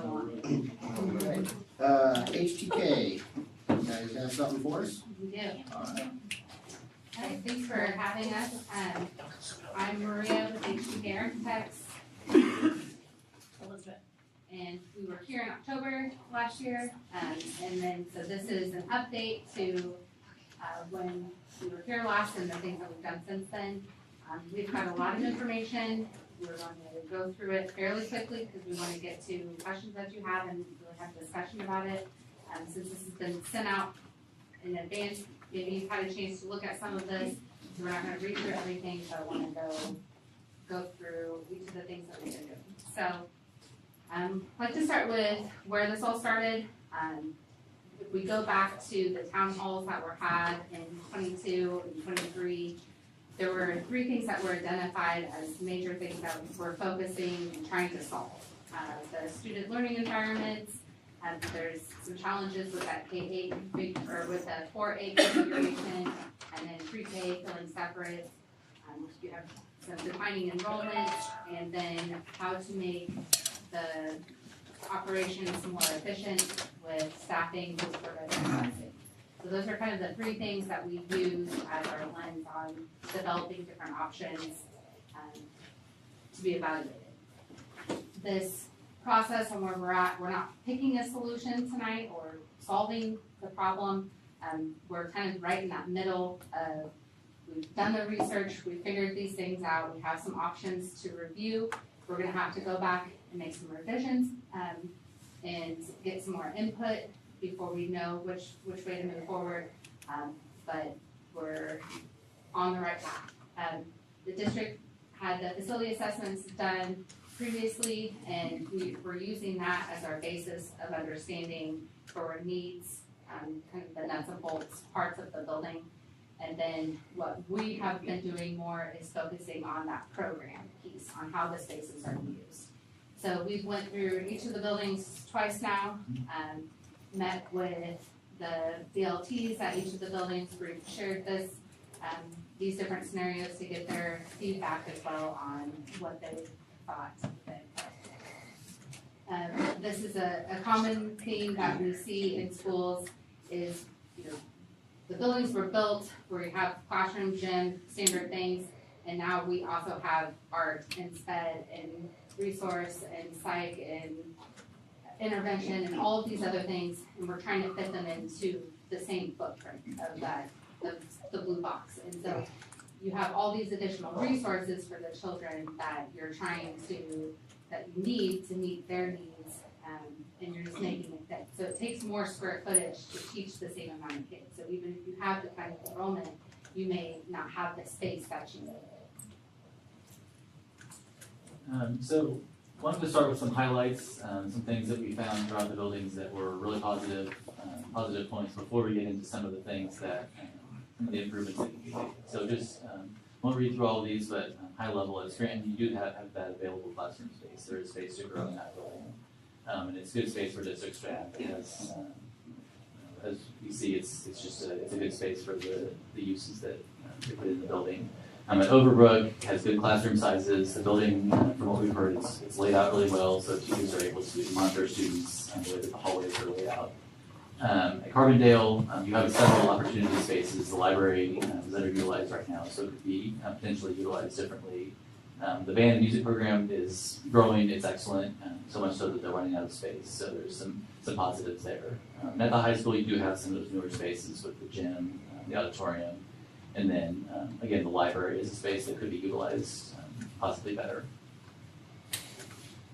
on. Alright, HTK, you guys have something for us? We do. Alright. Hey, thanks for having us. I'm Maria with HTK Architects. Elizabeth. And we were here in October last year. And then, so this is an update to when we were here last and the things that we've done since then. We've got a lot of information. We're going to go through it fairly quickly because we want to get to questions that you have and really have a discussion about it. Since this has been sent out in advance, maybe you've had a chance to look at some of this. So we're not going to read through everything, so I want to go through each of the things that we've been doing. So I'd like to start with where this all started. If we go back to the town halls that were had in 22 and 23, there were 3 things that were identified as major things that we're focusing and trying to solve. The student learning environments, there's some challenges with that K-8 or with the 4A configuration, and then pre-K feeling separate. You have some defining enrollment, and then how to make the operations more efficient with staffing to prevent busing. So those are kind of the 3 things that we use as our lens on developing different options to be evaluated. This process and where we're at, we're not picking a solution tonight or solving the problem. We're kind of right in that middle of, we've done the research, we figured these things out, we have some options to review. We're gonna have to go back and make some revisions and get some more input before we know which way to move forward, but we're on the right path. The district had the facility assessments done previously, and we were using that as our basis of understanding for needs, kind of the nuts and bolts parts of the building. And then what we have been doing more is focusing on that program piece, on how the spaces are used. So we've went through each of the buildings twice now, met with the DLTs at each of the buildings. We've shared these different scenarios to get their feedback as well on what they thought. This is a common theme that we see in schools is, the buildings were built where you have classroom, gym, standard things, and now we also have art and sped and resource and psych and intervention and all of these other things, and we're trying to fit them into the same footprint of the blue box. And so you have all these additional resources for the children that you're trying to, that you need to meet their needs, and you're just making it fit. So it takes more square footage to teach the same amount of kids. So even if you have defined enrollment, you may not have the space that you need. So wanted to start with some highlights, some things that we found throughout the buildings that were really positive points before we get into some of the things that, some of the improvements that can be made. So just, won't read through all of these, but high level at Scranton, you do have that available classroom space. There is space to grow in that building. And it's good space for district staff because, as we see, it's a good space for the uses that they put in the building. At Overbrook has good classroom sizes. The building, from what we've heard, it's laid out really well, so teachers are able to monitor students the way that the hallways are laid out. At Carbondale, you have several opportunity spaces. The library is underutilized right now, so it could be potentially utilized differently. The band and music program is growing, it's excellent, so much so that they're running out of space, so there's some positives there. At the high school, you do have some of those newer spaces with the gym, the auditorium, and then, again, the library is a space that could be utilized possibly better.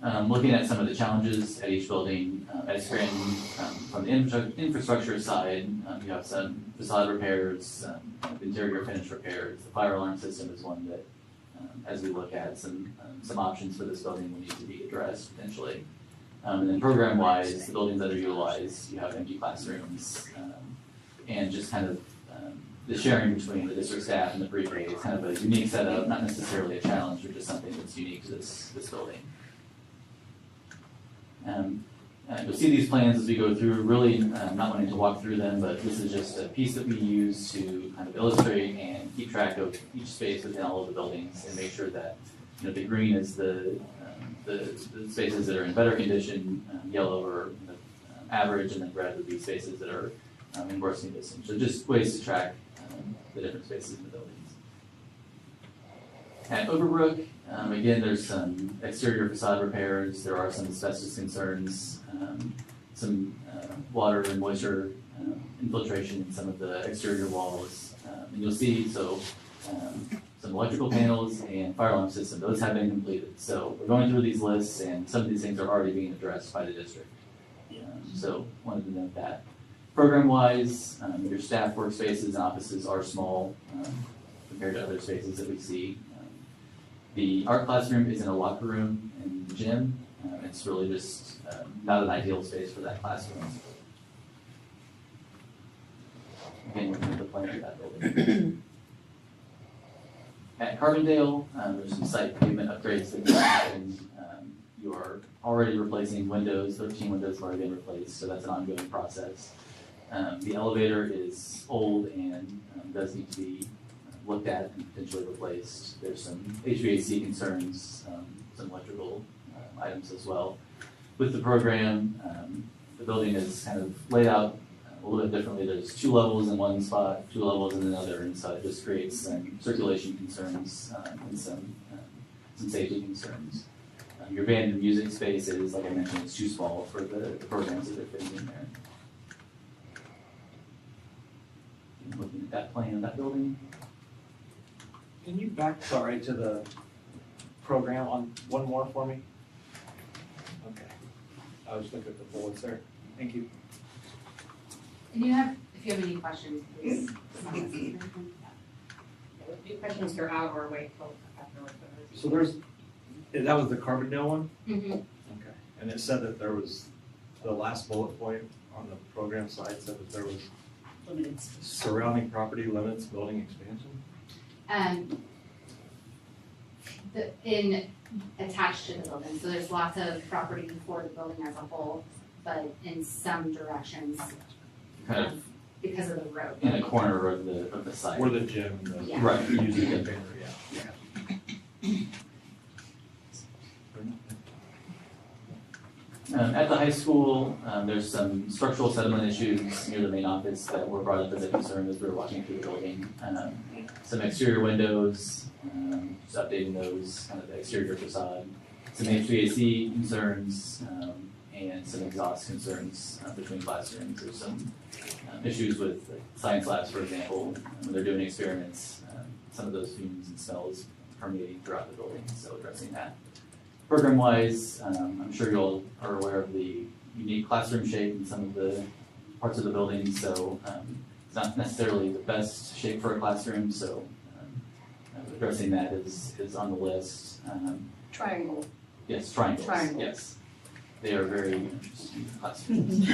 Looking at some of the challenges at each building, at Scranton, from the infrastructure side, you have some facade repairs, interior finish repairs. The fire alarm system is one that, as we look at some options for this building, will need to be addressed potentially. And then program-wise, the building's underutilized. You have empty classrooms, and just kind of the sharing between the district staff and the pre-K is kind of a unique setup, not necessarily a challenge, but just something that's unique to this building. You'll see these plans as we go through, really not wanting to walk through them, but this is just a piece that we use to kind of illustrate and keep track of each space within all of the buildings and make sure that the green is the the spaces that are in better condition, yellow or average, and then red would be spaces that are in worse condition. So just ways to track the different spaces in the buildings. At Overbrook, again, there's some exterior facade repairs. There are some asbestos concerns, some water and moisture infiltration in some of the exterior walls. And you'll see, some electrical panels and fire alarm system, those have been completed. So we're going through these lists, and some of these things are already being addressed by the district. So wanted to note that. Program-wise, your staff workspaces and offices are small compared to other spaces that we see. The art classroom is in a locker room in the gym. It's really just not an ideal space for that classroom. Again, looking at the plan for that building. At Carbondale, there's some site pavement upgrades that you are already replacing windows. 13 windows have already been replaced, so that's an ongoing process. The elevator is old and does need to be looked at and potentially replaced. There's some HVAC concerns, some electrical items as well. With the program, the building is kind of laid out a little bit differently. There's 2 levels in one spot, 2 levels in another, and so it just creates some circulation concerns and some safety concerns. Your band and music space is, like I mentioned, it's too small for the programs that they're fitting in there. And looking at that plan of that building. Can you back, sorry, to the program on one more for me? Okay. I was looking at the bullets there. Thank you. And if you have any questions, please. Any questions are out or wait till afterwards. So that was the Carbondale one? Mm-hmm. Okay. And it said that there was, the last bullet point on the program side said that there was Limited. surrounding property limits, building expansion? Attached to the building, so there's lots of property for the building as a whole, but in some directions, Kind of because of the road. in a corner of the site. Where the gym, Yeah. Right. using the banner, yeah. At the high school, there's some structural settlement issues near the main office that were brought up as a concern as we were walking through the building. Some exterior windows, just updating those, kind of the exterior facade. Some HVAC concerns, and some exhaust concerns between classrooms. There's some issues with science labs, for example, when they're doing experiments, some of those fumes and smells permeating throughout the building, so addressing that. Program-wise, I'm sure you all are aware of the unique classroom shape in some of the parts of the building, so it's not necessarily the best shape for a classroom, so addressing that is on the list. Triangle. Yes, triangles, Triangle. yes. They are very interesting classrooms.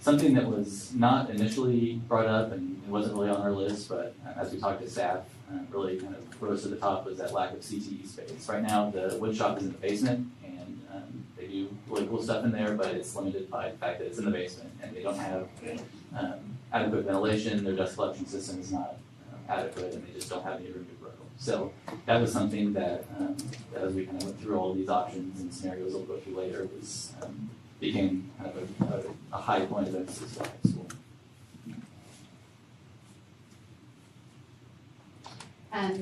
Something that was not initially brought up and it wasn't really on our list, but as we talked to staff, really kind of rose to the top was that lack of CTE space. Right now, the wood shop is in the basement, and they do really cool stuff in there, but it's limited by the fact that it's in the basement, and they don't have adequate ventilation. Their dust collection system is not adequate, and they just don't have any room to grow. So that was something that, as we kind of went through all of these options and scenarios we'll go through later, was became kind of a high point of emphasis for high school.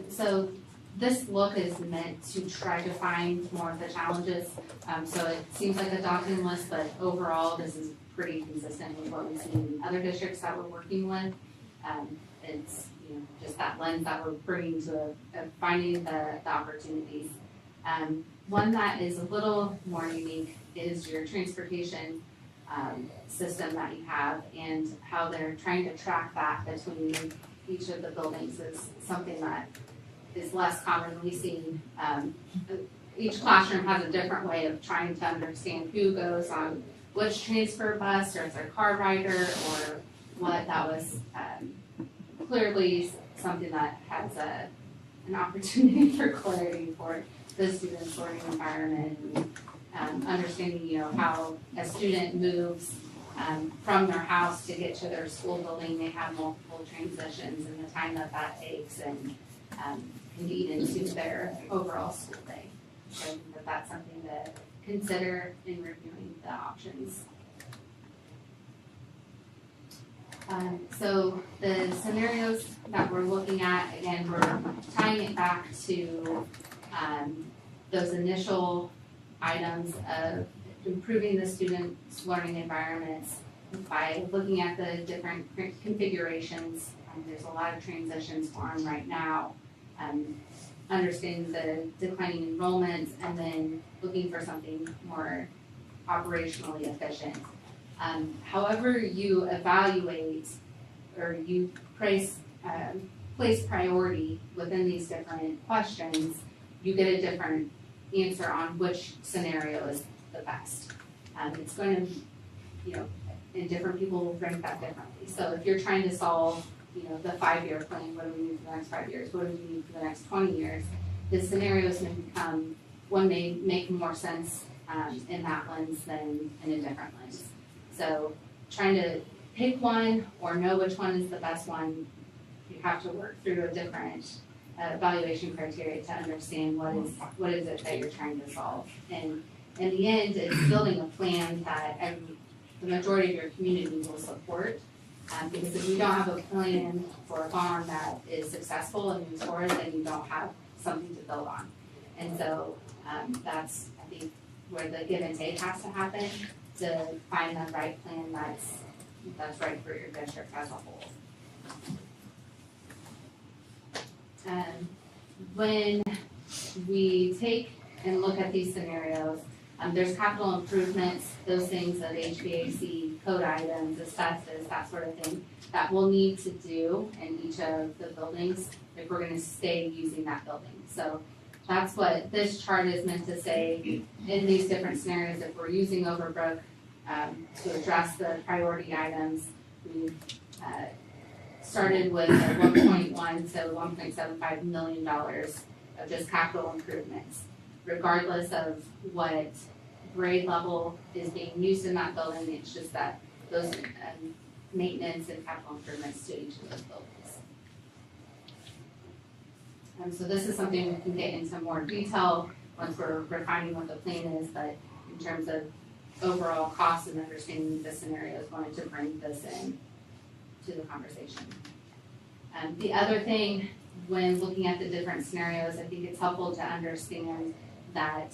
So this look is meant to try to find more of the challenges. So it seems like a daunting list, but overall, this is pretty consistent with what we've seen in other districts that we're working with. It's just that lens that we're bringing to finding the opportunities. One that is a little more unique is your transportation system that you have, and how they're trying to track that between each of the buildings is something that is less commonly seen. Each classroom has a different way of trying to understand who goes on which transfer bus, or if they're car rider or what. That was clearly something that has an opportunity for clarity for the students' learning environment, and understanding how a student moves from their house to get to their school building. They have multiple transitions, and the time that takes and can eat into their overall school day. So I think that that's something to consider in reviewing the options. So the scenarios that we're looking at, again, we're tying it back to those initial items of improving the students' learning environments by looking at the different configurations. There's a lot of transitions for them right now. Understanding the declining enrollment and then looking for something more operationally efficient. However you evaluate or you place priority within these different questions, you get a different answer on which scenario is the best. It's going to, and different people will rank that differently. So if you're trying to solve, the 5-year plan, what do we need for the next 5 years? What do we need for the next 20 years? The scenarios may become, one may make more sense in that lens than in a different lens. So trying to pick one or know which one is the best one, you have to work through a different evaluation criteria to understand what is it that you're trying to solve. And in the end, it's building a plan that the majority of your community will support. Because if you don't have a plan for a farm that is successful and moves forward, then you don't have something to build on. And so that's, I think, where the give and take has to happen to find the right plan that's right for your district as a whole. When we take and look at these scenarios, there's capital improvements, those things of HVAC, code items, asbestos, that sort of thing, that we'll need to do in each of the buildings if we're gonna stay using that building. So that's what this chart is meant to say in these different scenarios. If we're using Overbrook to address the priority items, we started with a 1.1 to $1.75 million of just capital improvements, regardless of what grade level is being used in that building. It's just that those maintenance and capital improvements to each of those buildings. So this is something we can get into more detail once we're refining what the plan is, but in terms of overall cost and understanding the scenarios, wanted to bring this in to the conversation. The other thing, when looking at the different scenarios, I think it's helpful to understand that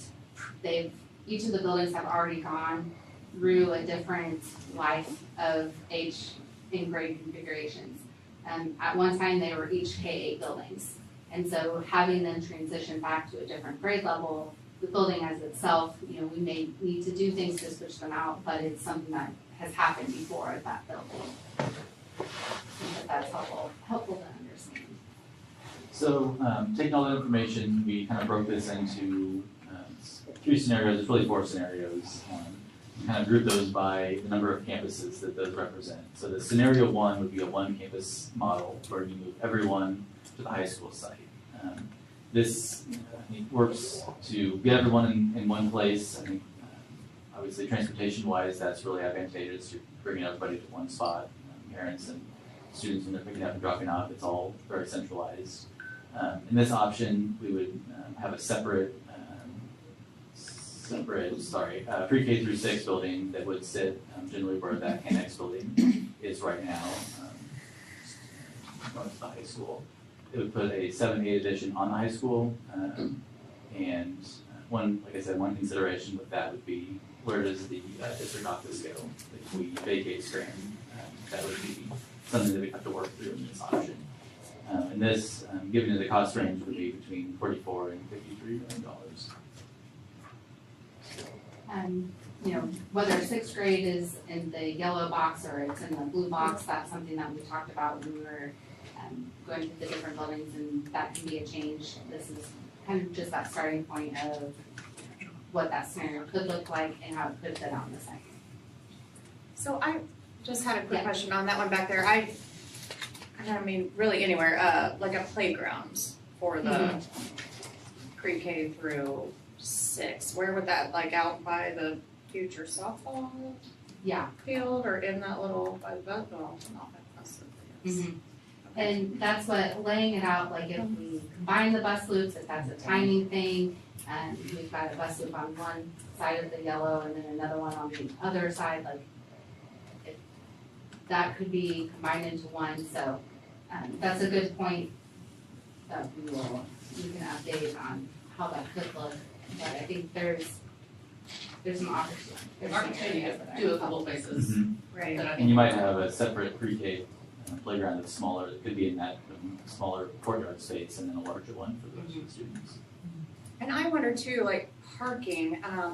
each of the buildings have already gone through a different life of age and grade configurations. At one time, they were each K-8 buildings. And so having them transition back to a different grade level, the building as itself, we may need to do things to switch them out, but it's something that has happened before at that building. I think that that's helpful to understand. So taking all that information, we kind of broke this into 3 scenarios. It's really 4 scenarios. We kind of group those by the number of campuses that those represent. So the scenario 1 would be a 1-campus model where you move everyone to the high school site. This I think works to get everyone in one place. I think obviously transportation-wise, that's really advantageous. You're bringing everybody to one spot. Parents and students, when they're picking up and dropping off, it's all very centralized. In this option, we would have a separate pre-K through 6 building that would sit generally where that annex building is right now, north of the high school. It would put a 7-8 addition on the high school, and one consideration with that would be where does the district office go? If we vacate Scranton, that would be something that we'd have to work through in this option. And this, given the cost range, would be between $44 and $53 million. Whether 6th grade is in the yellow box or it's in the blue box, that's something that we talked about when we were going to the different buildings, and that can be a change. This is kind of just that starting point of what that scenario could look like and how it could fit on the site. So I just had a quick question on that one back there. I mean, really anywhere, like a playground for the pre-K through 6. Where would that, like out by the future softball field or in that little, by the bus, well, not by the bus loop, Okay. And that's what, laying it out, like if we combine the bus loops, if that's a timing thing, And we've got a bus loop on one side of the yellow and then another one on the other side, like, that could be combined into one, so, that's a good point that we can update on how that could look, but I think there's some opportunity. There's some Opportunity areas to that do a are couple helpful. places Right. that I And think. you might have a separate pre-K playground that's smaller, that could be in that smaller courtyard space, and then a larger one for those students. And I wonder too, like parking, I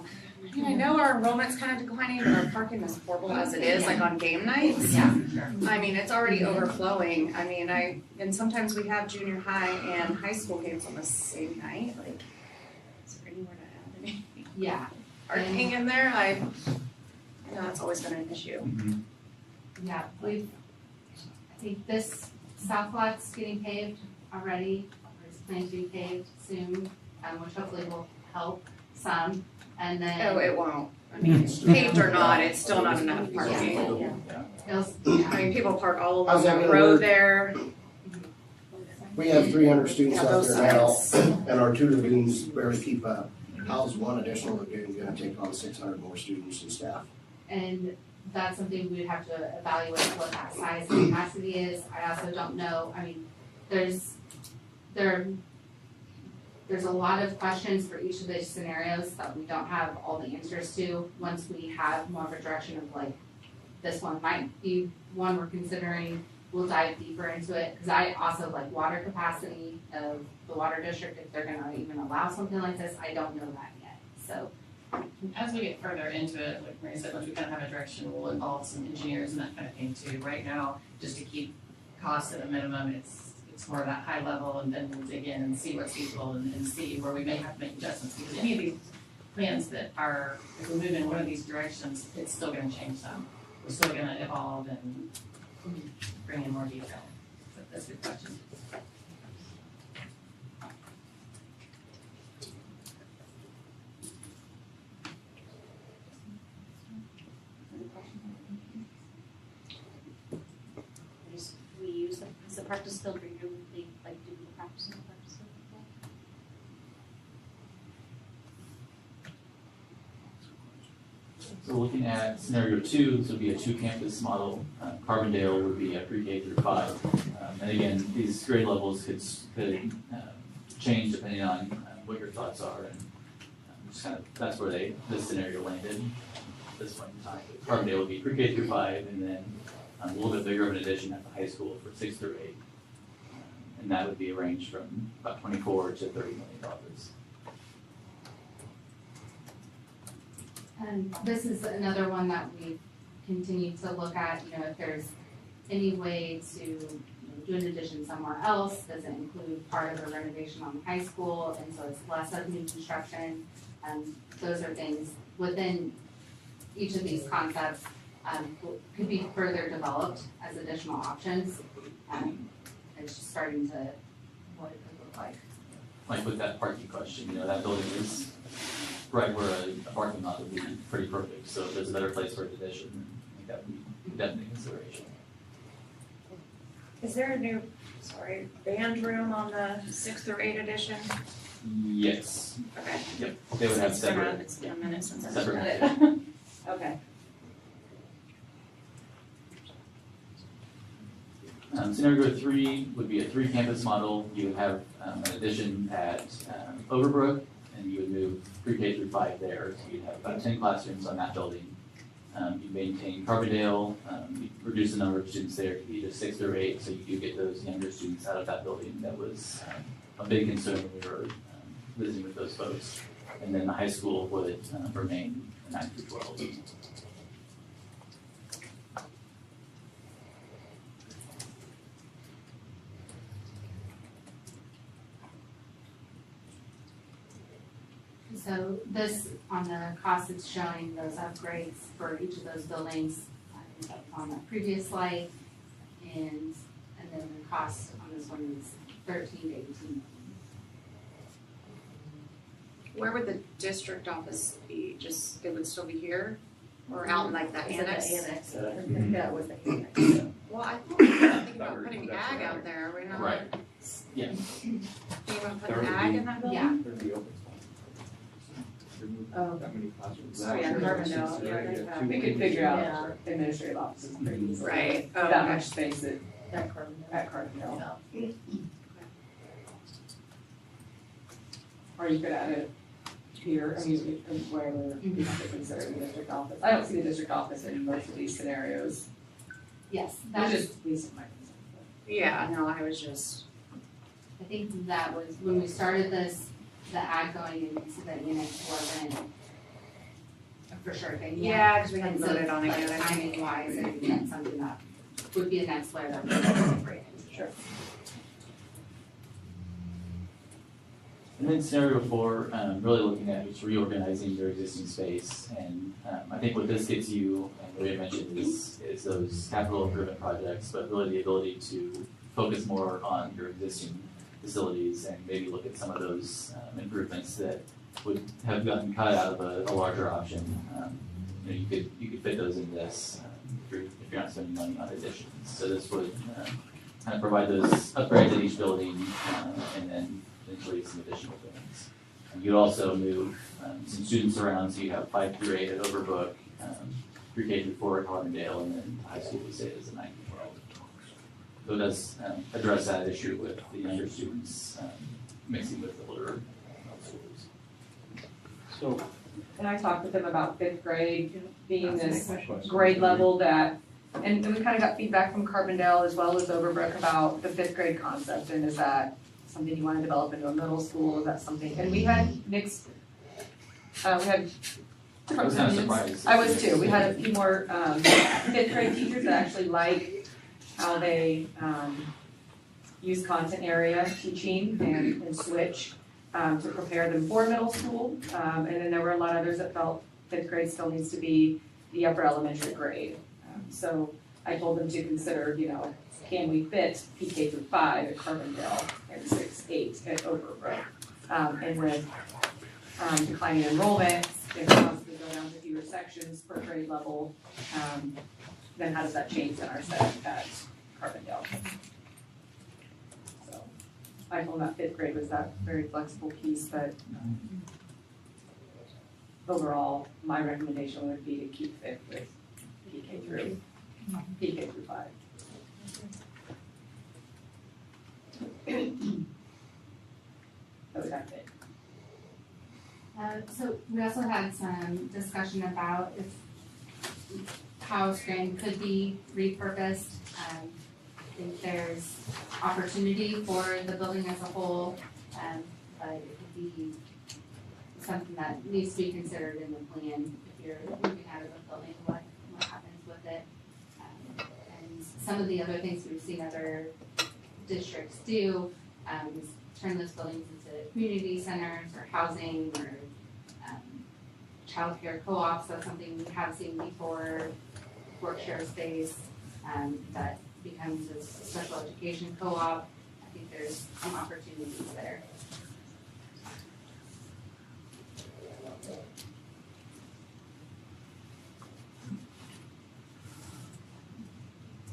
mean, I know our enrollment's kind of declining, but our parking is horrible as it is, like on game nights. Yeah. I mean, it's already overflowing. I mean, and sometimes we have junior high and high school games on the same night, like, is there anywhere to add any Yeah, parking in there? I know that's always been an issue. yeah, I think this south lot's getting paved already, or is planned to be paved soon, which hopefully will help some, and then. Oh, it won't. I mean, paved or not, it's still not enough parking. I mean, people park all along How's that the gonna road work? there. We have 300 students Yeah, out both there now, sides. and our two lagoons barely keep up. How's one additional lagoon gonna take on 600 more students and staff? And that's something we would have to evaluate what that size and capacity is. I also don't know, I mean, there's a lot of questions for each of those scenarios that we don't have all the answers to. Once we have more of a direction of like, this one might be one we're considering, we'll dive deeper into it. Cause I also like water capacity of the water district, if they're gonna even allow something like this, I don't know that yet, so. As we get further into it, like Maria said, once we kind of have a direction, we'll involve some engineers and that kind of thing too. Right now, just to keep costs at a minimum, it's more of that high level, and then we'll dig in and see what's feasible and see where we may have to make adjustments. Because any of these plans that are, if we move in one of these directions, it's still gonna change some. We're still gonna evolve and bring in more detail. So that's a good question. We use the practice field regularly, like do the practice in the practice field before? So looking at scenario 2, this would be a 2-campus model. Carbondale would be a pre-K through 5. And again, these grade levels could change depending on what your thoughts are. And just kind of, that's where this scenario landed at this point in time. Carbondale would be pre-K through 5, and then a little bit bigger of an addition at the high school for 6 through 8. And that would be a range from about $24 to $30 million. And this is another one that we continue to look at, if there's any way to do an addition somewhere else, does it include part of a renovation on the high school, and so it's less of new construction. Those are things within each of these concepts, could be further developed as additional options. It's just starting to, what it could look like. Like with that parking question, that building is right where a parking lot would be pretty perfect, so if there's a better place for an addition, I think that would be definitely a consideration. Is there a new, band room on the 6 through 8 edition? Yes, Okay. yep, they would have It's been separate, it's been a minute since I've separate. looked at it. Okay. Scenario 3 would be a 3-campus model. You would have an addition at Overbrook, and you would move pre-K through 5 there. So you'd have about 10 classrooms on that building. You maintain Carbondale, you reduce the number of students there to either 6 through 8, so you do get those younger students out of that building. That was a big concern when we were visiting with those folks. And then the high school would remain 9 through 12. So this, on the cost, it's showing those upgrades for each of those buildings on the previous slide. And then the cost on this one is 13 to 18. Where would the district office be? Just, it would still be here? Or out in like that Is it the annex? annex? Mhm. That was the annex. Well, I thought we were thinking about putting ag out there, we're not Right. Yeah. thinking about There putting would ag be- in that building? Yeah. There'd be open space. remove Oh. that many classrooms. Oh, yeah, Carbondale, yeah, they have- We could figure out administrative offices pretty easily. Right, That okay. much space at That Carbondale. Carbondale. Or you could add it here, I mean, wherever you have to consider the district office. I don't see the district office in most of these scenarios, Yes, which that's, is at least my concern. Yeah, no, I was just, I think that was, when we started this, the ad going into the units wasn't a for sure thing yet. yeah, because we hadn't And so, voted on it like, yet. I think. timing wise, I think that's something that would be the next layer that we would incorporate into. Sure. And then scenario 4, really looking at just reorganizing your existing space. And I think what this gets you, and what we had mentioned, is those capital improvement projects, but really the ability to focus more on your existing facilities and maybe look at some of those improvements that would have gotten cut out of a larger option. You could fit those in this if you're not spending money on additions. So this would kind of provide those upgrades at each building and then eventually some additional things. You'd also move some students around, so you have 5 through 8 at Overbrook, pre-K through 4 at Carbondale, and then high school would stay as a 9 through 12. So it does address that issue with the younger students mixing with the older schools. So, And I talked with them about 5th grade being this question. grade level that, and we kind of got feedback from Carbondale as well as Overbrook about the 5th grade concept, and is that something you want to develop into a middle school, is that something, and we had mixed, we had I different was kind of opinions. surprised. I was too, we had a few more 5th grade teachers that actually like how they use content area teaching and switch to prepare them for middle school. And then there were a lot of others that felt 5th grade still needs to be the upper elementary grade. So I told them to consider, can we fit PK through 5 at Carbondale and 6, 8 at Overbrook? And with declining enrollment, if possibly go down to fewer sections per grade level, then how does that change in our setup at Carbondale? So I told them that 5th grade was that very flexible piece, but overall, my recommendation would be to keep 5th with PK through 5. That would have it. So we also had some discussion about how Scranton could be repurposed. I think there's opportunity for the building as a whole, but it could be something that needs to be considered in the plan if you're moving out of the building, what happens with it. And some of the other things we've seen other districts do is turn those buildings into community centers or housing or childcare co-ops. That's something we have seen before, work share space that becomes a special education co-op. I think there's some opportunities there.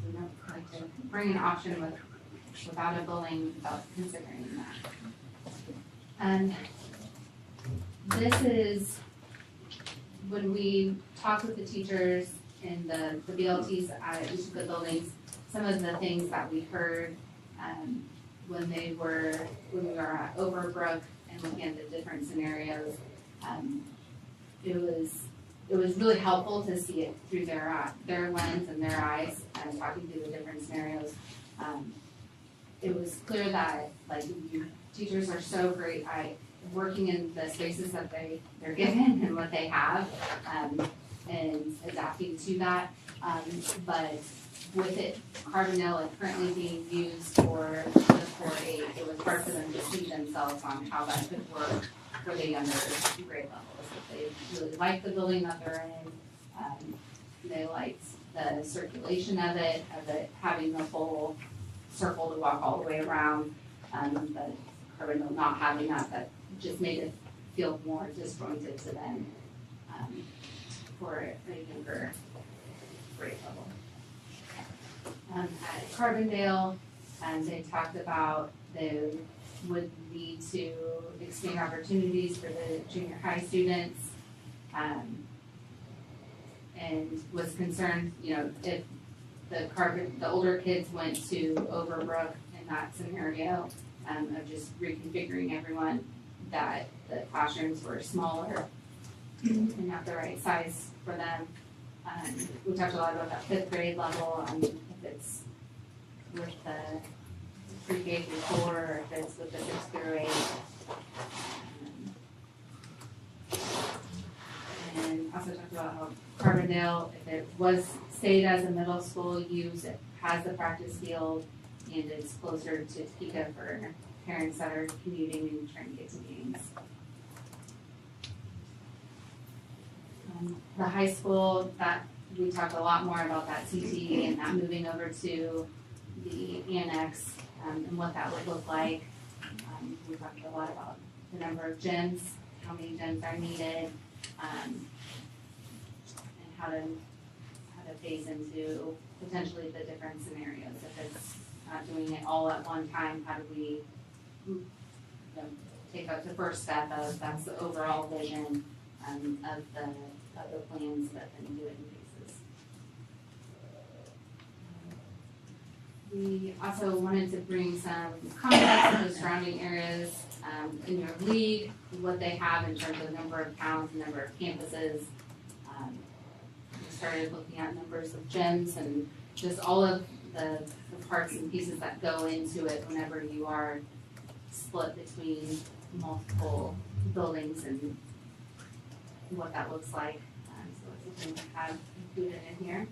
We don't like to bring an option without a building without considering that. And this is when we talk with the teachers in the BLTs at each of the buildings, some of the things that we heard when we were at Overbrook and looking at the different scenarios, it was really helpful to see it through their lens and their eyes and talking through the different scenarios. It was clear that teachers are so great at working in the spaces that they're given and what they have and adapting to that. But with it, Carbondale currently being used for the 4-8, it was hard for them to see themselves on how that could work for the younger grade levels. They really liked the building that they're in. They liked the circulation of it having the whole circle to walk all the way around. But Carbondale not having that just made it feel more disjointed to them for a younger grade level. At Carbondale, they talked about the would lead to expand opportunities for the junior high students. And was concerned, you know, if the older kids went to Overbrook in that scenario, of just reconfiguring everyone, that the classrooms were smaller and not the right size for them. We talked a lot about that 5th grade level, if it's with the pre-K through 4, or if it's with the 6th through 8. And also talked about how Carbondale, if it was stayed as a middle school use, it has the practice field and it's closer to Topeka for parents that are commuting and trying to get to games. The high school, that we talked a lot more about that CTE and that moving over to the annex, and what that would look like. We talked a lot about the number of gyms, how many gyms are needed, and how to phase into potentially the different scenarios. If it's not doing it all at one time, how do we, you know, take up the first step of that's the overall vision of the plans, but then do it in phases. We also wanted to bring some context to the surrounding areas, in your league, what they have in terms of number of towns, number of campuses. We started looking at numbers of gyms and just all of the parts and pieces that go into it whenever you are split between multiple buildings and what that looks like. So it's something we have included in here.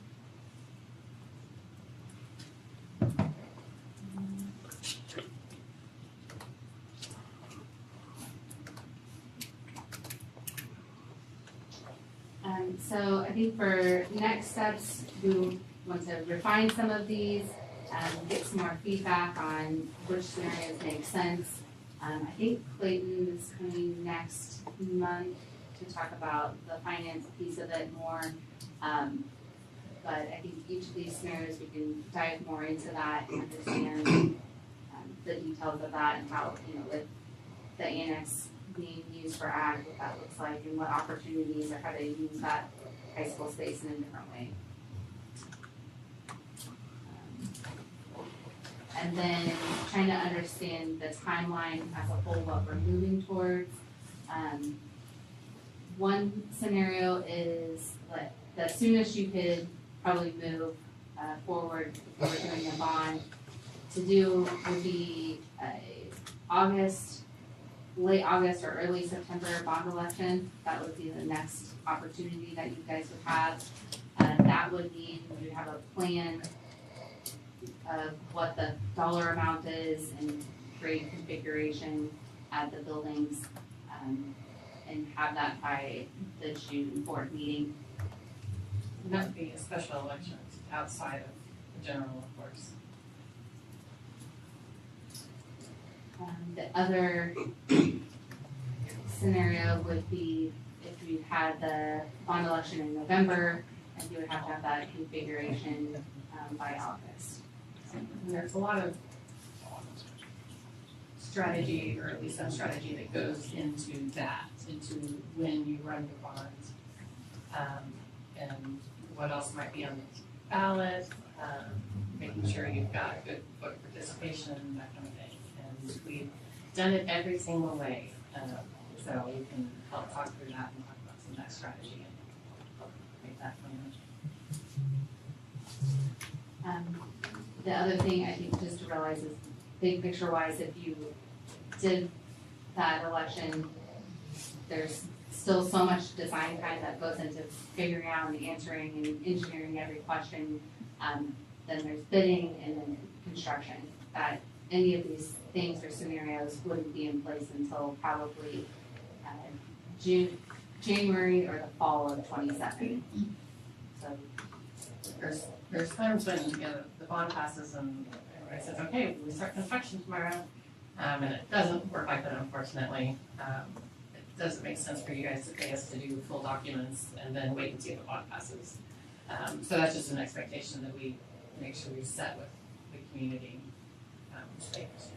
So I think for next steps, we want to refine some of these, get some more feedback on which scenarios make sense. I think Clayton is coming next month to talk about the finance piece of it more. But I think each of these scenarios, we can dive more into that and understand the details of that and how, you know, with the annex being used for ag, what that looks like and what opportunities or how to use that high school space in a different way. And then trying to understand the timeline as a whole, what we're moving towards. One scenario is that the soonest you could probably move forward before doing a bond to do would be late August or early September bond election. That would be the next opportunity that you guys would have. That would mean you have a plan of what the dollar amount is and grade configuration at the buildings, and have that by the June 4th meeting. And that would be a special election outside of the general, of course. The other scenario would be if you had the bond election in November, and you would have to have that configuration by August. And there's a lot of strategy, or at least some strategy that goes into that, into when you run your bonds, and what else might be on the ballot, making sure you've got good voter participation, that kind of thing. And we've done it every single way, so we can help talk through that and talk about some of that strategy and make that plan. The other thing I think just to realize is big picture wise, if you did that election, there's still so much design time that goes into figuring out and answering and engineering every question. Then there's bidding and then construction. That any of these things or scenarios wouldn't be in place until probably January or the fall of 27. So there's times when, you know, the bond passes and everybody says, okay, we start construction tomorrow, and it doesn't work like that, unfortunately. It doesn't make sense for you guys to pay us to do full documents and then wait and see if the bond passes. So that's just an expectation that we make sure we set with the community, so they understand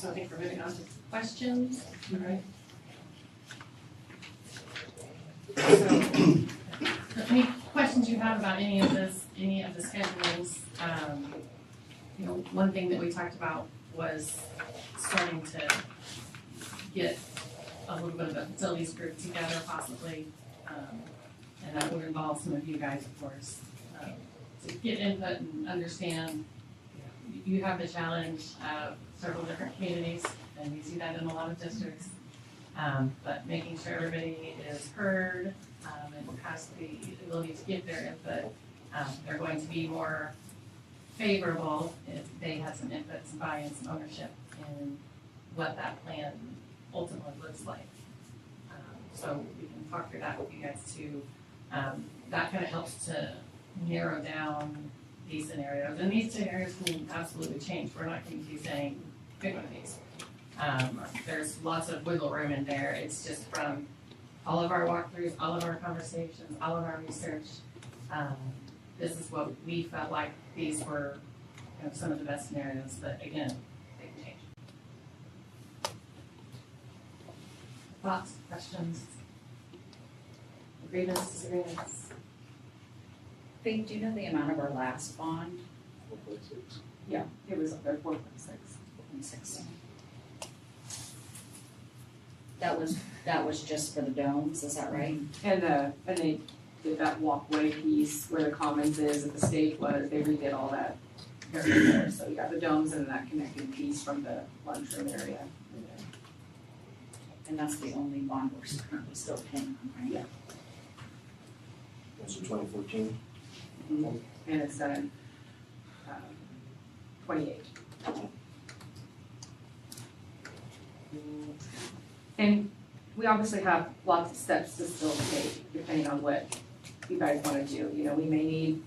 So I think we're moving on to questions, all right? So, any questions you have about any of this, any of the schedules? You know, one thing that we talked about was starting to get a little bit of a facilities group together possibly. And that would involve some of you guys, of course, to get input and understand. You have the challenge of several different communities, and we see that in a lot of districts. But making sure everybody is heard, and has the ability to give their input, they're going to be more favorable if they have some input, some buy-in, some ownership in what that plan ultimately looks like. So we can talk through that with you guys too. That kind of helps to narrow down these scenarios, and these scenarios can absolutely change. We're not going to be saying pick one of these. There's lots of wiggle room in there. It's just from all of our walkthroughs, all of our conversations, all of our research. This is what we felt like these were, you know, some of the best scenarios, but again, they can change. Thoughts, questions, agreements, disagreements? Faith, do you know the amount of our last bond? Yeah, it was up there, 4.6. 4.6. That was just for the domes, is that right? And they did that walkway piece where the commons is at the state was, they redid all that area there. So you got the domes and that connecting piece from the lunchroom area. And that's the only bond we're currently still paying on, right? Yeah. That's in 2014. And it's done 28. And we obviously have lots of steps to still take, depending on what you guys want to do. You know, we may need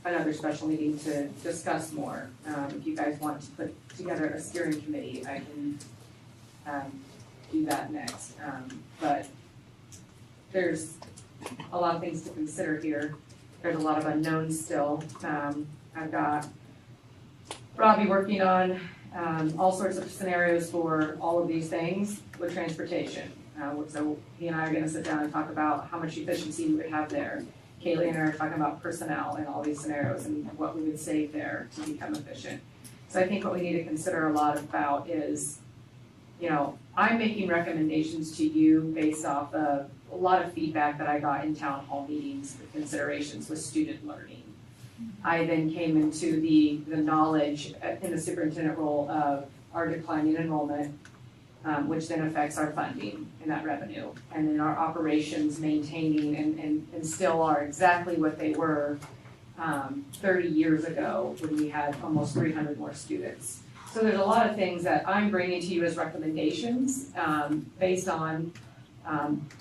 another special meeting to discuss more. If you guys want to put together a steering committee, I can do that next. But there's a lot of things to consider here. There's a lot of unknowns still. I've got Robbie working on all sorts of scenarios for all of these things with transportation. So he and I are gonna sit down and talk about how much efficiency we would have there. Kaylee and I are talking about personnel in all these scenarios and what we would save there to become efficient. So I think what we need to consider a lot about is, you know, I'm making recommendations to you based off of a lot of feedback that I got in town hall meetings with considerations with student learning. I then came into the knowledge in the superintendent role of our declining enrollment, which then affects our funding and that revenue. And then our operations maintaining and still are exactly what they were 30 years ago when we had almost 300 more students. So there's a lot of things that I'm bringing to you as recommendations based on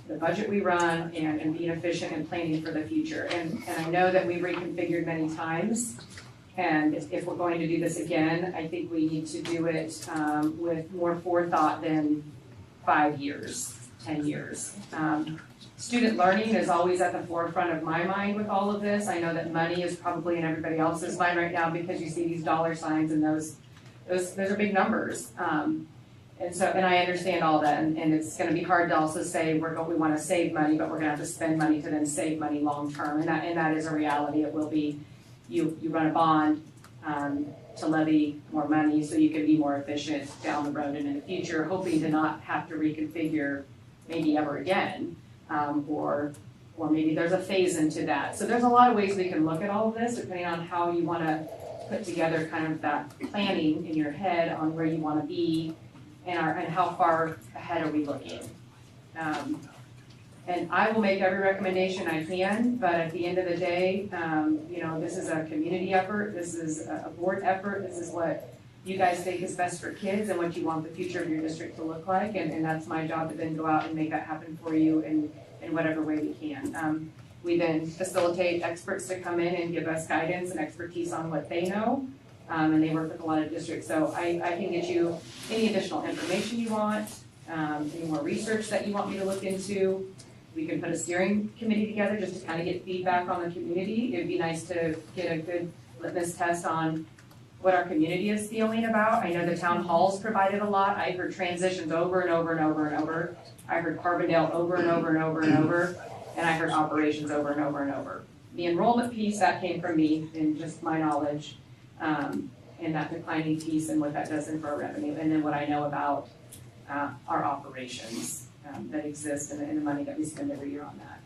the budget we run and being efficient and planning for the future. And I know that we've reconfigured many times. And if we're going to do this again, I think we need to do it with more forethought than 5 years, 10 years. Student learning is always at the forefront of my mind with all of this. I know that money is probably in everybody else's mind right now because you see these dollar signs and those are big numbers. And I understand all that, and it's gonna be hard to also say we wanna save money, but we're gonna have to spend money to then save money long term, and that is a reality. It will be, you run a bond to levy more money so you can be more efficient down the road and in the future, hoping to not have to reconfigure maybe ever again, or maybe there's a phase into that. So there's a lot of ways we can look at all of this, depending on how you wanna put together kind of that planning in your head on where you wanna be and how far ahead are we looking. And I will make every recommendation I can, but at the end of the day, you know, this is a community effort, this is a board effort, this is what you guys think is best for kids and what you want the future of your district to look like, and that's my job to then go out and make that happen for you in whatever way we can. We then facilitate experts to come in and give us guidance and expertise on what they know, and they work with a lot of districts. So I can get you any additional information you want, any more research that you want me to look into. We can put a steering committee together just to kind of get feedback on the community. It'd be nice to get a good litmus test on what our community is feeling about. I know the town halls provided a lot. I heard transitions over and over and over and over. I heard Carbondale over and over and over and over, and I heard operations over and over and over. The enrollment piece, that came from me in just my knowledge, and that declining piece and what that does for our revenue, and then what I know about our operations that exist and the money that we spend every year on that.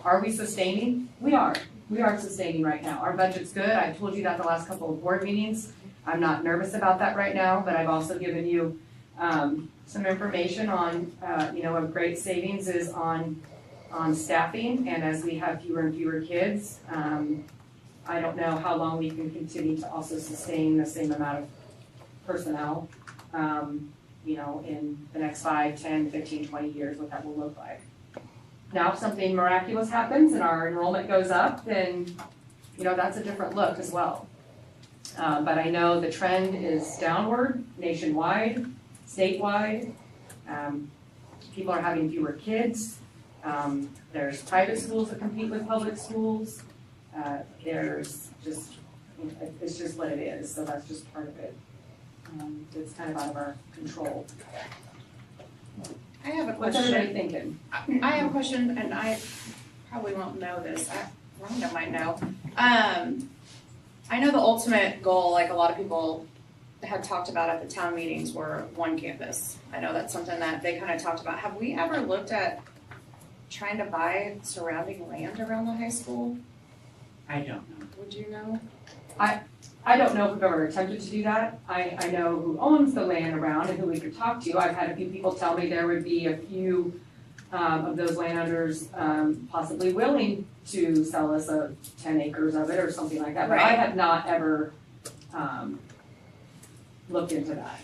Are we sustaining? We are. We are sustaining right now. Our budget's good. I told you that the last couple of board meetings. I'm not nervous about that right now, but I've also given you some information on, a great savings is on staffing, and as we have fewer and fewer kids, I don't know how long we can continue to also sustain the same amount of personnel, in the next 5, 10, 15, 20 years, what that will look like. Now, if something miraculous happens and our enrollment goes up, then, that's a different look as well. But I know the trend is downward nationwide, statewide. People are having fewer kids. There's private schools that compete with public schools. There's just, it's just what it is, so that's just part of it. It's kind of out of our control. I have a What's question. everybody thinking? I have a question, and I probably won't know this. Rhonda might know. I know the ultimate goal, like a lot of people had talked about at the town meetings, were one campus. I know that's something that they kind of talked about. Have we ever looked at trying to buy surrounding land around the high school? I don't know. Would you know? I don't know if we've ever attempted to do that. I know who owns the land around and who we could talk to. I've had a few people tell me there would be a few of those landowners possibly willing to sell us 10 acres of it or something like that. But I have not ever looked into that.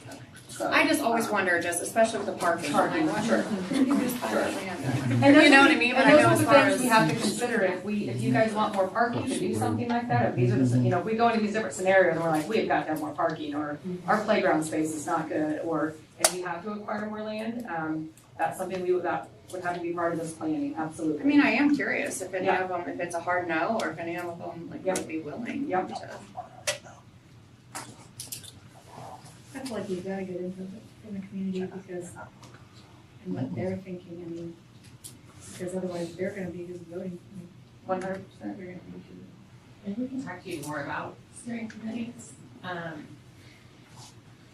So, I just always wonder, just especially with the parking. Parking, sure. You can just buy that land. And You know what I mean? But And I those know are as the far things as we have to consider if you guys want more parking to do something like that. If these are the, if we go into these different scenarios and we're like, we've got to have more parking, or our playground space is not good, or if we have to acquire more land, that's something that would have to be part of this planning, absolutely. I mean, I am curious if any of them, if it's a hard no, or if any of them would be willing Yep. to. I feel like we've got to get input from the community because, and what they're thinking, I mean, because otherwise they're gonna be just voting. 100%. They're gonna be. And we can talk to you more about steering committees.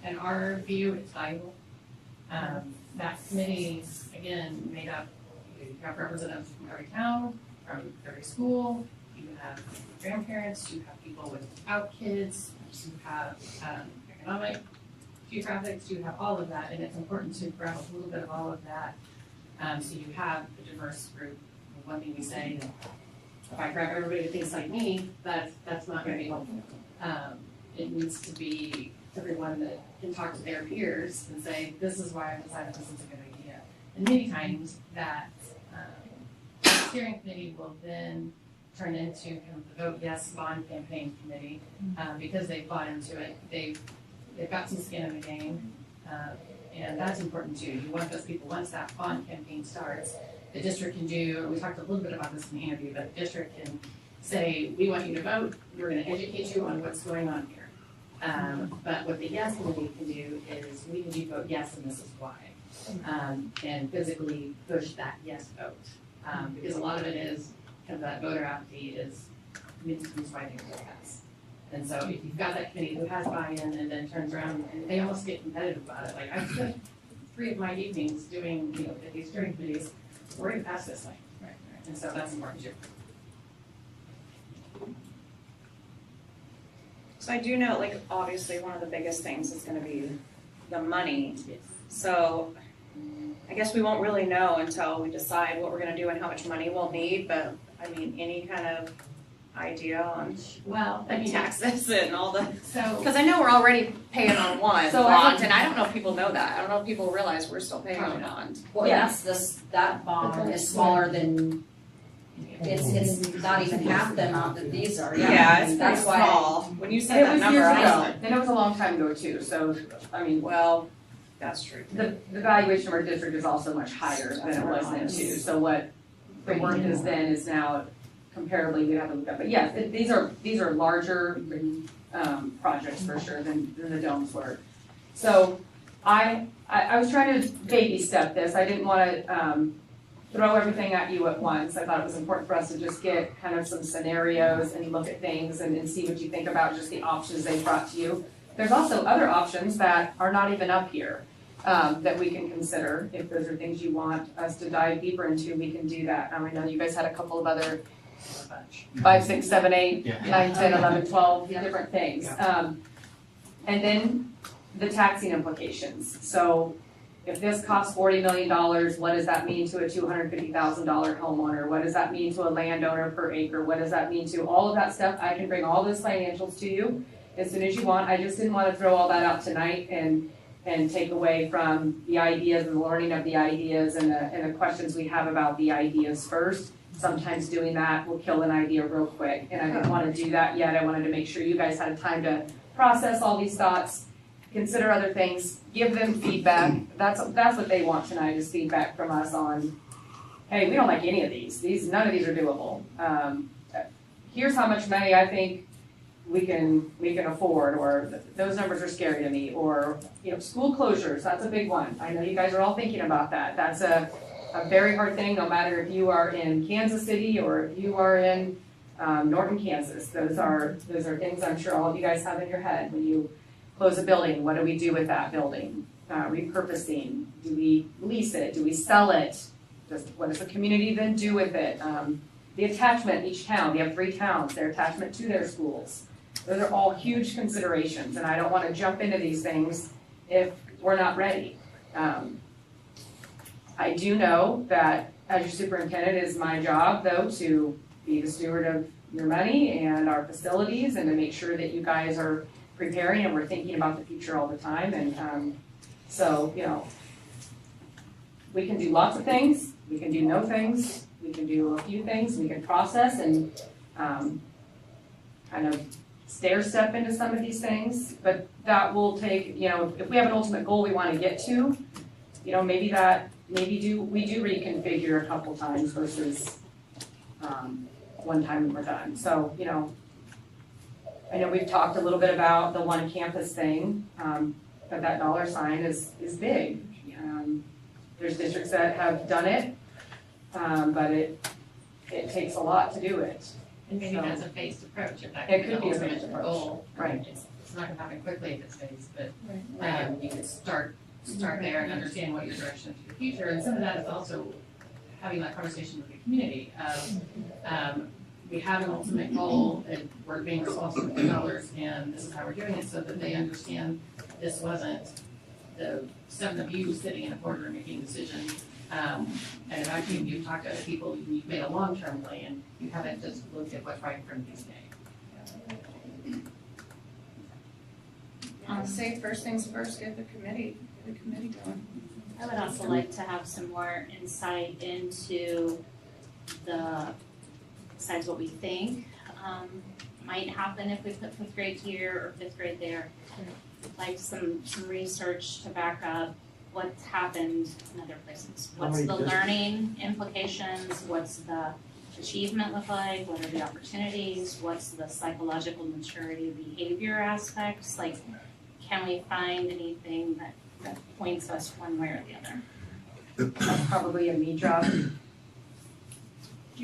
In our view, it's valuable. That committee, again, made up, you have representatives from every town, from every school, you have grandparents, you have people without kids, you have economic, geographics, you have all of that, and it's important to grab a little bit of all of that. So you have a diverse group. One thing we say, if I grab everybody that thinks like me, that's not gonna be helpful. It needs to be everyone that can talk to their peers and say, this is why I decided this is a good idea. And many times that steering committee will then turn into kind of the vote yes bond campaign committee, because they've bought into it. They've got some skin in the game, and that's important too. You want those people, once that bond campaign starts, the district can do, we talked a little bit about this in the interview, but the district can say, we want you to vote, we're gonna educate you on what's going on here. But what the yes committee can do is, we can do vote yes and this is why. And physically push that yes vote. Because a lot of it is, kind of that voter apathy is, reasons why things don't pass. And so if you've got that committee who has buy-in and then turns around, and they almost get competitive about it, like I've spent 3 of my evenings doing, at these steering committees, we're gonna pass this thing. Right. And so that's important too. So I do know, like, obviously, one of the biggest things is gonna be the money. Yes. So I guess we won't really know until we decide what we're gonna do and how much money we'll need, but I mean, any kind of idea on Well, I like mean, taxes and all the, so, because I know we're already paying on one So bond, and I don't know if people know that. I don't know if people realize we're still paying on a bond. Well, Yes. that bond is smaller than, it's not even half the amount that these are, that's why. small. When you And said it that was number, years I was ago, like, and it was a long time ago too, so, I mean, well, that's true. the valuation of our district is also much higher than it was then too, so what the work is then is now comparably, we have to look up, but yes, these are larger projects for sure than the domes were. So I was trying to baby step this. I didn't want to throw everything at you at once. I thought it was important for us to just get kind of some scenarios and look at things and see what you think about just the options they brought to you. There's also other options that are not even up here that we can consider. If those are things you want us to dive deeper into, we can do that. I know you guys had a couple of other 5, 6, 7, 8, 9, 10, 11, 12 different things. And then the taxing implications. So if this costs $40 million, what does that mean to a $250,000 homeowner? What does that mean to a landowner per acre? What does that mean to all of that stuff? I can bring all those financials to you as soon as you want. I just didn't want to throw all that out tonight and take away from the ideas and the learning of the ideas and the questions we have about the ideas first. Sometimes doing that will kill an idea real quick, and I didn't want to do that yet. I wanted to make sure you guys had time to process all these thoughts, consider other things, give them feedback. That's what they want tonight, is feedback from us on, hey, we don't like any of these. None of these are doable. Here's how much money I think we can afford, or those numbers are scary to me, or school closures. That's a big one. I know you guys are all thinking about that. That's a very hard thing, no matter if you are in Kansas City or if you are in Norton, Kansas. Those are things I'm sure all of you guys have in your head. When you close a building, what do we do with that building? Repurposing, do we lease it? Do we sell it? What does the community then do with it? The attachment, each town, we have 3 towns, their attachment to their schools. Those are all huge considerations, and I don't want to jump into these things if we're not ready. I do know that as your superintendent, it is my job, though, to be the steward of your money and our facilities, and to make sure that you guys are preparing and we're thinking about the future all the time. And so, we can do lots of things. We can do no things. We can do a few things. We can process and kind of stair step into some of these things. But that will take, if we have an ultimate goal we want to get to, maybe we do reconfigure a couple times versus one time and we're done. So, I know we've talked a little bit about the one campus thing, but that dollar sign is big. There's districts that have done it, but it takes a lot to do it. And maybe that's a phased approach, if that It could be could be a the phased ultimate approach. goal. Right. It's not gonna happen quickly if it's phased, but you can start there and understand what your direction for the future. And some of that is also having that conversation with the community of, we have an ultimate goal and we're being responsible for the dollars, and this is how we're doing it, so that they understand this wasn't the 7 of you sitting in a boardroom making decisions. And if actually you've talked to other people, you've made a long-term plan, you haven't just looked at what's right in front of you today. I'd say first things first, get the committee going. I would also like to have some more insight into besides what we think might happen if we put 5th grade here or 5th grade there. Like some research to back up what's happened in other places. What's the learning implications? What's the achievement look like? What are the opportunities? What's the psychological maturity behavior aspects? Like, can we find anything that points us one way or the other? That's probably a me job.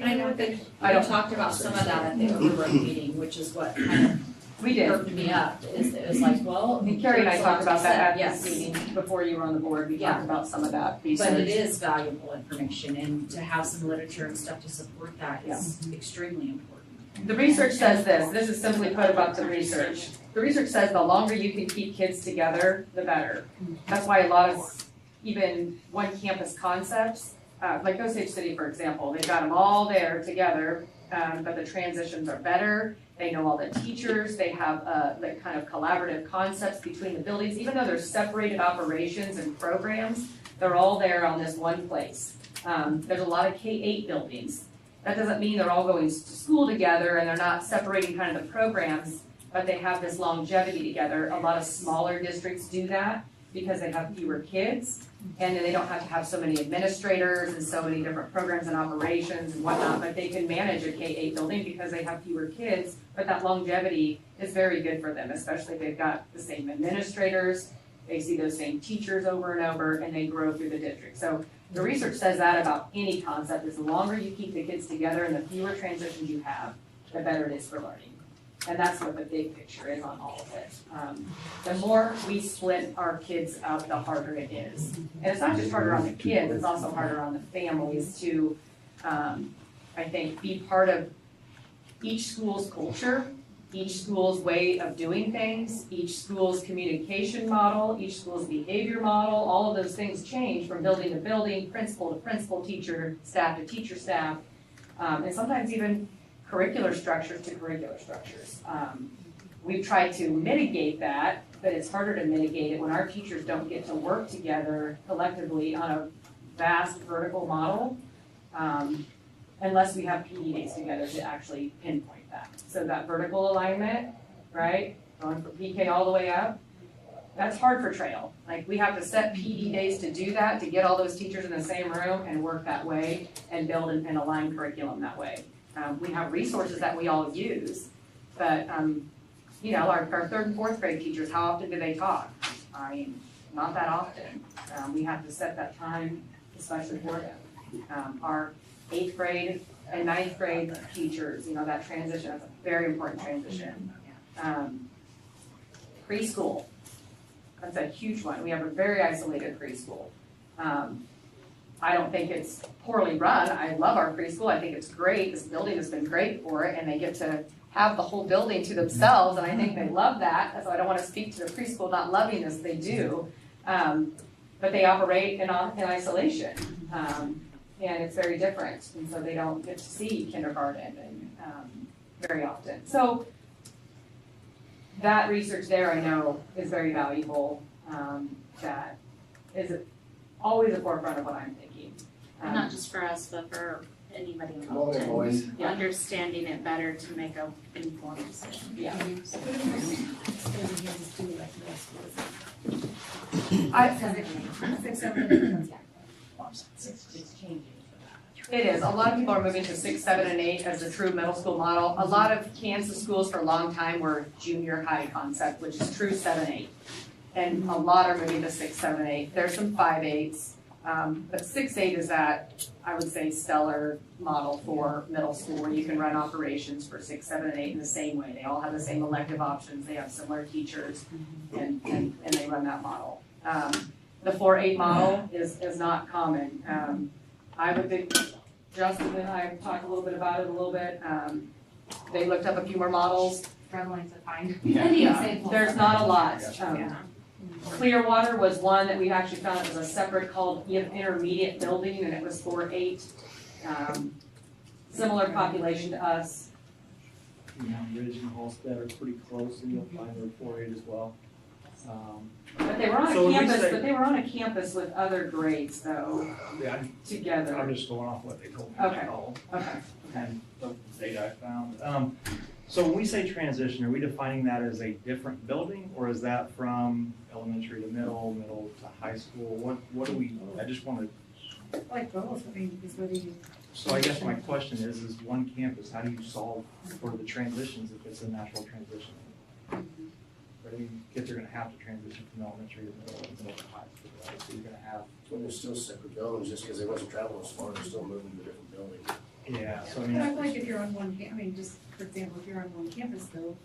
I know that we talked about some of that at the overwork meeting, which is what kind of We did. irked me up, it was like, well. And Carrie and I talked about that at Yes. this meeting before you were on the board. We Yeah. talked about some of that research. But it is valuable information, and to have some literature and stuff to support that is extremely important. The research says this is simply put about the research. The research says the longer you can keep kids together, the better. That's why a lot of even one campus concepts, like Osage City, for example, they've got them all there together, but the transitions are better. They know all the teachers, they have like kind of collaborative concepts between the buildings, even though they're separated operations and programs, they're all there on this one place. There's a lot of K-8 buildings. That doesn't mean they're all going to school together and they're not separating kind of the programs, but they have this longevity together. A lot of smaller districts do that because they have fewer kids. And then they don't have to have so many administrators and so many different programs and operations and whatnot, but they can manage a K-8 building because they have fewer kids, but that longevity is very good for them, especially if they've got the same administrators, they see those same teachers over and over, and they grow through the district. So the research says that about any concept, is the longer you keep the kids together and the fewer transitions you have, the better it is for learning. And that's what the big picture is on all of it. The more we split our kids out, the harder it is. And it's not just harder on the kids, it's also harder on the families to, I think, be part of each school's culture, each school's way of doing things, each school's communication model, each school's behavior model. All of those things change from building to building, principal to principal, teacher staff to teacher staff, and sometimes even curricular structures to curricular structures. We've tried to mitigate that, but it's harder to mitigate it when our teachers don't get to work together collectively on a vast vertical model, unless we have PD days together to actually pinpoint that. So that vertical alignment, right, going from PK all the way up, that's hard for trail. Like, we have to set PD days to do that, to get all those teachers in the same room and work that way and build and align curriculum that way. We have resources that we all use, but you know, our third and fourth grade teachers, how often do they talk? I mean, not that often. We have to set that time, especially for them. Our 8th grade and 9th grade teachers, you know, that transition, that's a very important transition. Preschool, that's a huge one. We have a very isolated preschool. I don't think it's poorly run. I love our preschool. I think it's great. This building has been great for it, and they get to have the whole building to themselves, and I think they love that. So I don't want to speak to the preschool not loving this. They do. But they operate in isolation, and it's very different. And so they don't get to see kindergarten and very often. So that research there, I know, is very valuable. That is always the forefront of what I'm thinking. And not just for us, but for anybody Come on in, involved boys. in understanding it better to make a informed decision. Yeah. So what am I saying here is do like middle school? It's changing. It is. A lot of people are moving to 6, 7, and 8 as the true middle school model. A lot of Kansas schools for a long time were junior high concept, which is true 7, 8. And a lot are moving to 6, 7, 8. There's some 5, 8s. But 6, 8 is that, I would say, stellar model for middle school where you can run operations for 6, 7, and 8 in the same way. They all have the same elective options. They have similar teachers, and they run that model. The 4, 8 model is not common. I would think Justin and I talked a little bit about it a little bit. They looked up a few more models. Struggling to find Yeah. any examples. There's not a lot. Yeah. Clearwater was one that we actually found as a separate called intermediate building, and it was 4, 8. Similar population to us. Ridge and Halstead are pretty close, and you'll find their 4-8 as well. But they were on So a when we campus, say- but they were on a campus with other grades though, Yeah, together. I'm just going off what they told me. Okay. to call Okay. and the data I found. So when we say transition, are we defining that as a different building, or is that from elementary to middle, middle to high school? What do we, I just want to, Like both, I mean, because whether you. so I guess my question is one campus, how do you solve for the transitions if it's a natural transition? But I mean, kids are gonna have to transition from elementary to middle and middle to high school, right? So you're gonna have, Well, they're still separate buildings, just because they wasn't traveling as far, they're still moving to a different building. yeah, so I But mean. I feel like if you're on one I mean, just for example, if you're on one campus though,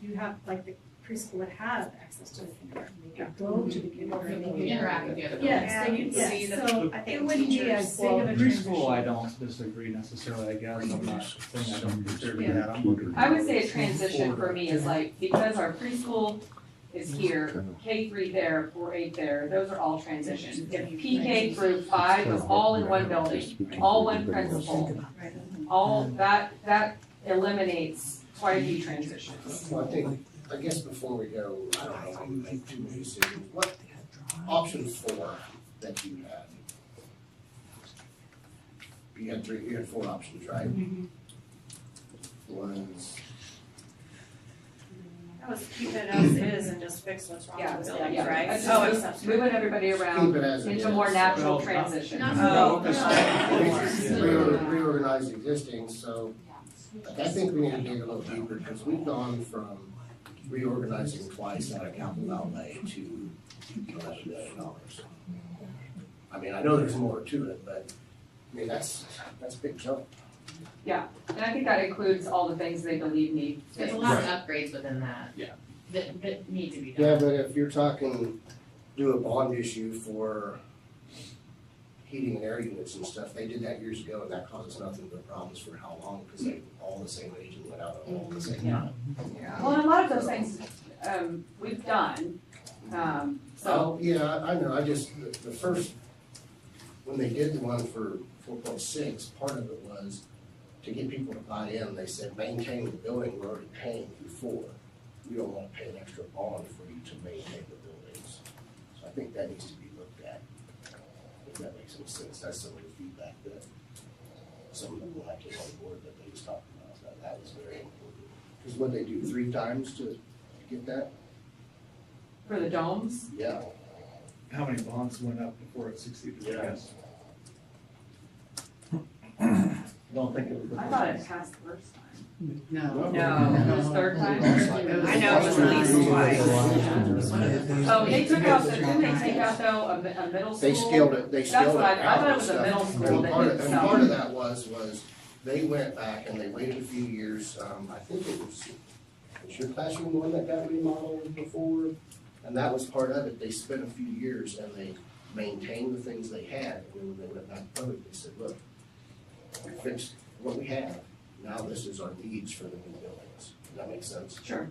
you have, like, the preschool would have access to the kindergarten, they could go to the kindergarten. they could- Interact with the other Yes, buildings. they could, See yes, the- so I think it wouldn't be teachers- as big of a transition. Preschool, I don't disagree necessarily, I guess, I'm not saying I don't consider Yeah. that, I'm looking. I would say a transition for me is like, because our preschool is here, K3 there, 4, 8 there, those are all transitions. If PK through 5 was all in one building, all one principal, Right. all, that eliminates quite a few transitions. Well, I guess before we go, I don't know, we make too many decisions. What, option 4 that you had? You had 4 options, right? Was, That was keep it as is and just fix what's wrong Yeah, with the buildings, yeah. right? That's Oh, just moving everybody Keep around it as it into is. more natural Well, transition. Oh, Reorganize existing, so I think we need to dig a little deeper, because we've gone from reorganizing twice at a capital outlay to $11 million. I mean, I know there's more to it, but, I mean, that's a big jump. And I think that includes all the things they believe need There's a fixed. lot of upgrades within that. Yeah. That need to be done. Yeah, but if you're talking, do a bond issue for heating and air units and stuff, they did that years ago, and that caused us nothing but problems for how long, because they all the same age and went out all the same time. Well, and a lot of those things, we've done, so, Yeah, I know, I just, the first, when they did the one for 4.6, part of it was to get people to buy in. They said, maintain the building we're already paying you for. We don't want to pay an extra bond for you to maintain the buildings. So I think that needs to be looked at, if that makes any sense. That's some of the feedback that some of them like it on board that they just talked about. That was very important. Because what they do 3 times to get that? for the domes, Yeah. How many bonds went up before it succeeded, I Yeah. guess? Don't think it was. I thought it passed the first time. No. It was third time? I know it was at least twice. Oh, they took out, didn't they take out though, a middle school? They scaled it, That's out. what I thought it and was a stuff. middle school that Part did of, and part of that was they went back and they waited a few years, I think it was your classroom one that got remodeled before? And that was part of it, they spent a few years and they maintained the things they had, and then when they went back public, they said, look, we fixed what we have, now this is our needs for the new buildings. Does that make sense? Sure.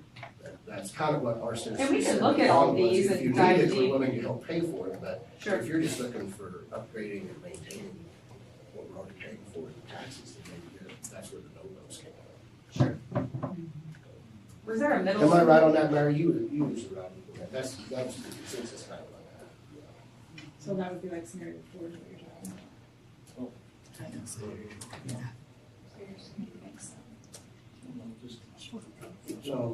That's kind of what our citizens. And we can said look at all bond was, these if you and dive need it, we're deep. willing to help pay for it, but Sure. if you're just looking for upgrading and maintaining what we're already paying for in taxes, then maybe that's where the no-nos came from. Was there a middle? Am I school? right on that, Mary? You was right. That's the consensus kind of on that. So that would be like scenario 4 is what you're talking about. So,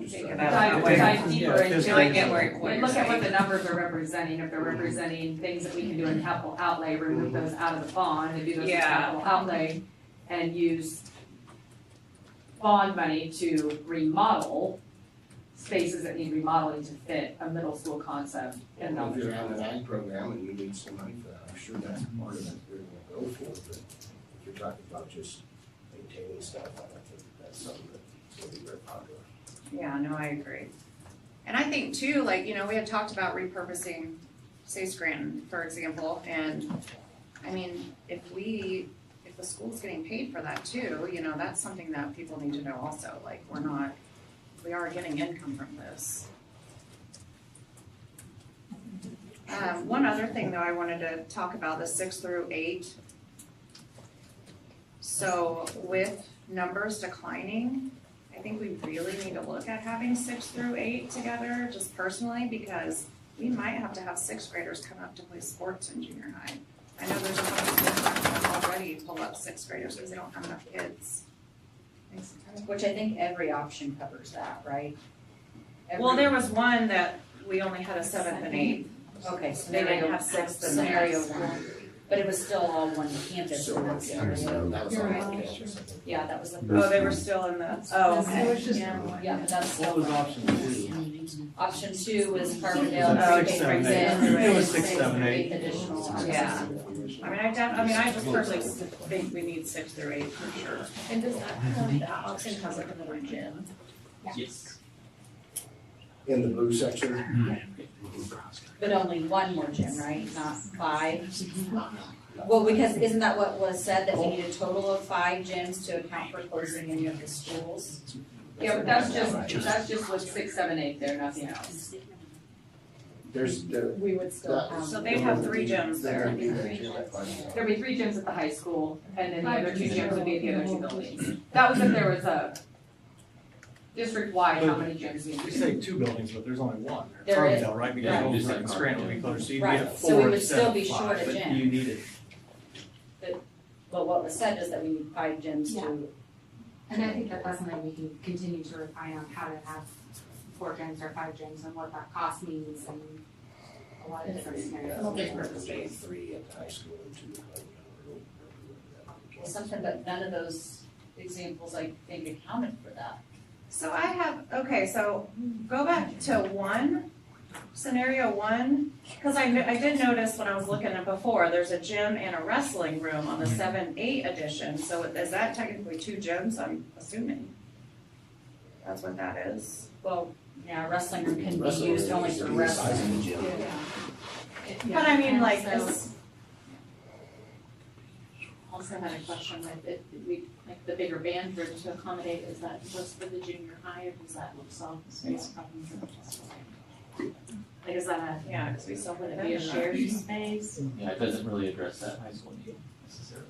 just, Dive deeper Yeah, into I it. get where it And look at what the numbers are representing, if they're representing things that we can do in capital outlay, remove those out of the bond and do those in Yeah. capital outlay and use bond money to remodel spaces that need remodeling to fit a middle school concept and if you're elementary. on an ag program and you need some money for that, I'm sure that's part of it you're gonna go for, but if you're talking about just maintaining stuff, I don't think that's something that's gonna be very popular. Yeah, no, I agree. And I think too, like, you know, we had talked about repurposing, say Scranton, for example, and I mean, if the school's getting paid for that too, you know, that's something that people need to know also, like, we are getting income from this. One other thing though, I wanted to talk about the 6 through 8. So with numbers declining, I think we really need to look at having 6 through 8 together, just personally, because we might have to have 6th graders come up to play sports in junior high. I know there's a couple schools that already pull up 6th graders because they don't have enough kids. Which I think every option covers that, right? Well, there was one that we only had a 7th and 8th. Okay, They scenario, didn't have 6th and scenario the 1, but it was still all one campus So, in that yeah, scenario. that was You're on right. my campus, I think. Yeah, that was the Oh, first. they were still in the, oh, So it's okay. just. Yeah, but that's What still. was option 2? Option 2 was Was Carbondale, it six, K seven, brings eight? in. It was 6, 7, 8. 8 additional. Yeah. I just personally think we need 6 through 8 for sure. And does that have, that option has like another gym? Yes. In the blue section, But only one more gym, right, not 5? Well, because isn't that what was said, that we need a total of 5 gyms to account for closing any of the schools? Yeah, but that's just with 6, 7, 8 there, nothing else. there's the. We would still have. So they'd have 3 gyms there. There'd be 3 gyms at the high school, and then the other 2 gyms would be at the other 2 buildings. That was if there was a district-wide, how many gyms we We need. say 2 buildings, but there's only 1. There is. Carbondale, right? Right. Because Old and Scranton would be closer, so you'd be Right. at So we 4 would still instead be of short 5, a but gym. you needed. But what was said is that we need 5 gyms Yeah. to, And I think that that's something we can continue to refine on how to have 4 gyms or 5 gyms and what that cost means and a lot of different scenarios. Multi-purpose space. 3 at the high school and 2 at Well, something, but none of those examples, I think, accounted for that. So I have, okay, so go back to scenario 1, because I did notice when I was looking at before, there's a gym and a wrestling room on the 7-8 edition, so is that technically 2 gyms, I'm assuming? That's what that is. Well, yeah, wrestling room can be Wrestling used room only is for the size wrestling. of the gym. But I mean, like, Also- this, Also had a question with it, we, like the bigger band room to accommodate, is that just for the junior high or does that solve the space problem for the high school? Like, is that yeah, because we still put would it it be a in shared there. space? Yeah, it doesn't really address that high school need necessarily.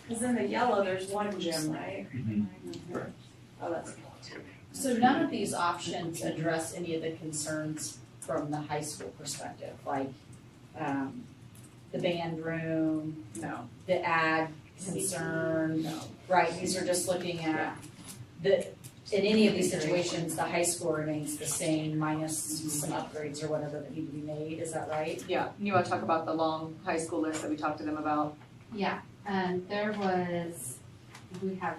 Because in the yellow, there's 1 gym, right? Correct. Oh, that's. So none of these options address any of the concerns from the high school perspective, like, the band room, No. the ad concern, No. right? These are just looking at in any of these situations, the high school remains the same minus some upgrades or whatever that need to be made, is that right? Yeah, you wanna talk about the long high school list that we talked to them about? Yeah, there was, we have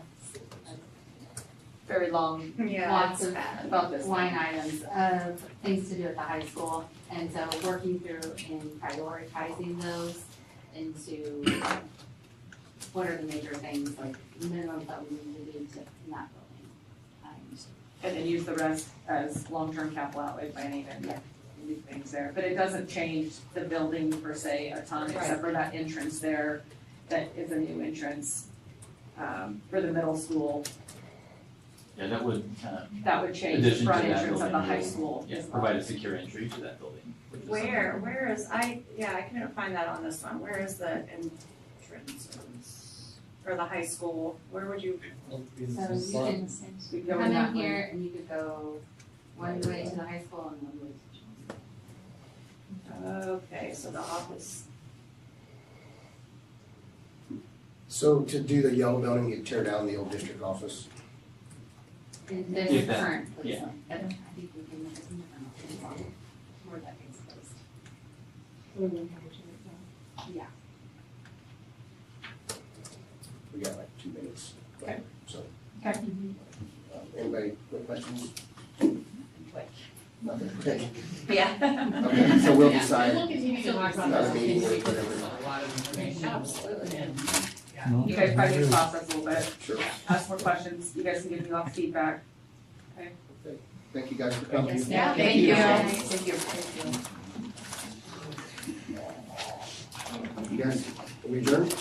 Very long, Yeah, lots it's of bad. about this. line items of things to do at the high school. And so working through and prioritizing those into what are the major things, like minimums that we need to do to in that building. And then use the rest as long-term capital outlay planning and new things there. But it doesn't change the building per se a ton, except for that entrance there, that is a new entrance, for the middle school. Yeah, that would, That would change the addition to front that entrance of the building high will, school. yeah, as well. provide a secure entry to that building. which is Where is, I couldn't find that on this one. Where is the entrance? Or the high school? Where would you? So you can We go come in that in way. here and you could go one way to the high school and one way to Okay, so the office. So to do the yellow building, you tear down the old district office? There's If a that- current place, yeah. I think we can, more that makes place. Yeah. We got like 2 minutes. Okay. So, Okay. Anybody with questions? Quick. Nothing, okay. Yeah. Okay, so we'll decide We'll continue to talk about another this. meeting or There's whatever. a lot of information. Absolutely. You guys probably need to process a little bit, Sure. ask more questions, you guys can give me lots of feedback. Thank you guys for coming. Yeah, Thank you. Thank you. You guys, are we adjourned?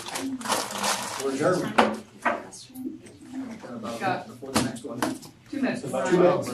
We're adjourned. Got about Got- before the next one. 2 minutes. 2 minutes.